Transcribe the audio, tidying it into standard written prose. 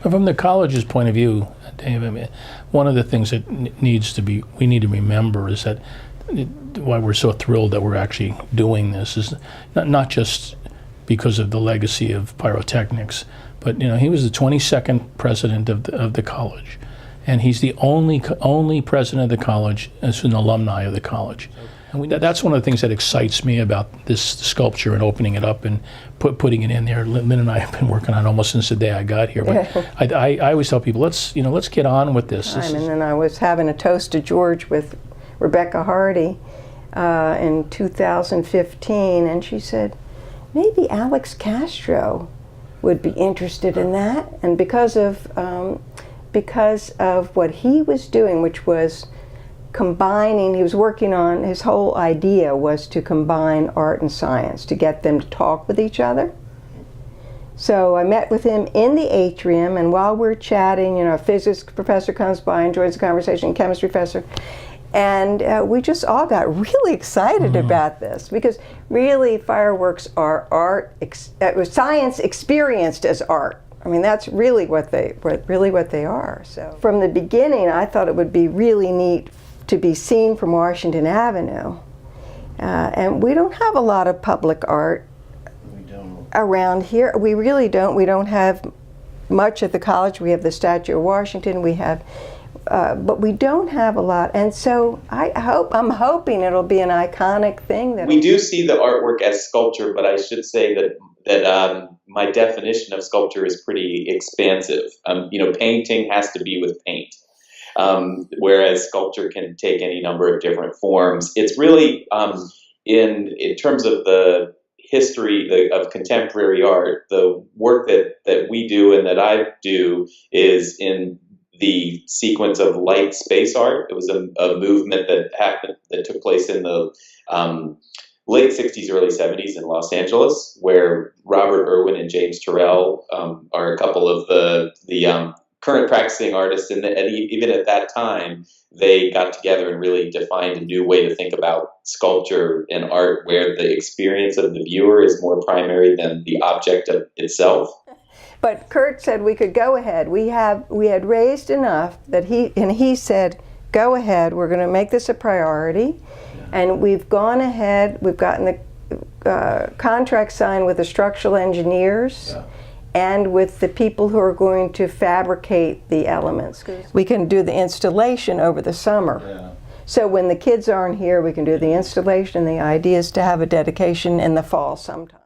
From the college's point of view, Dave, I mean, one of the things that we need to remember is that why we're so thrilled that we're actually doing this is not just because of the legacy of pyrotechnics, but he was the 22nd president of the college, and he's the only president of the college as an alumni of the college. And that's one of the things that excites me about this sculpture and opening it up and putting it in there. Lynn and I have been working on it almost since the day I got here. But I always tell people, let's get on with this. And then I was having a toast to George with Rebecca Hardy in 2015, and she said, maybe Alex Castro would be interested in that. And because of what he was doing, which was combining, he was working on, his whole idea was to combine art and science, to get them to talk with each other. So I met with him in the atrium, and while we're chatting, a physics professor comes by and joins the conversation, chemistry professor, and we just all got really excited about this, because really fireworks are art, science experienced as art. I mean, that's really what they are. So from the beginning, I thought it would be really neat to be seen from Washington Avenue. And we don't have a lot of public art around here. We really don't. We don't have much at the college. We have the Statue of Washington. We have, but we don't have a lot. And so I'm hoping it'll be an iconic thing. We do see the artwork as sculpture, but I should say that my definition of sculpture is pretty expansive. Painting has to be with paint. Whereas sculpture can take any number of different forms. It's really, in terms of the history of contemporary art, the work that we do and that I do is in the sequence of light space art. It was a movement that took place in the late 60s, early 70s in Los Angeles, where Robert Irwin and James Turrell are a couple of the current practicing artists, and even at that time, they got together and really defined a new way to think about sculpture and art, where the experience of the viewer is more primary than the object of itself. But Kurt said we could go ahead. We had raised enough that he said, go ahead, we're going to make this a priority. And we've gone ahead, we've gotten the contract signed with the structural engineers. Yeah. And with the people who are going to fabricate the elements. We can do the installation over the summer. Yeah. So when the kids aren't here, we can do the installation. The idea is to have a dedication in the fall sometime.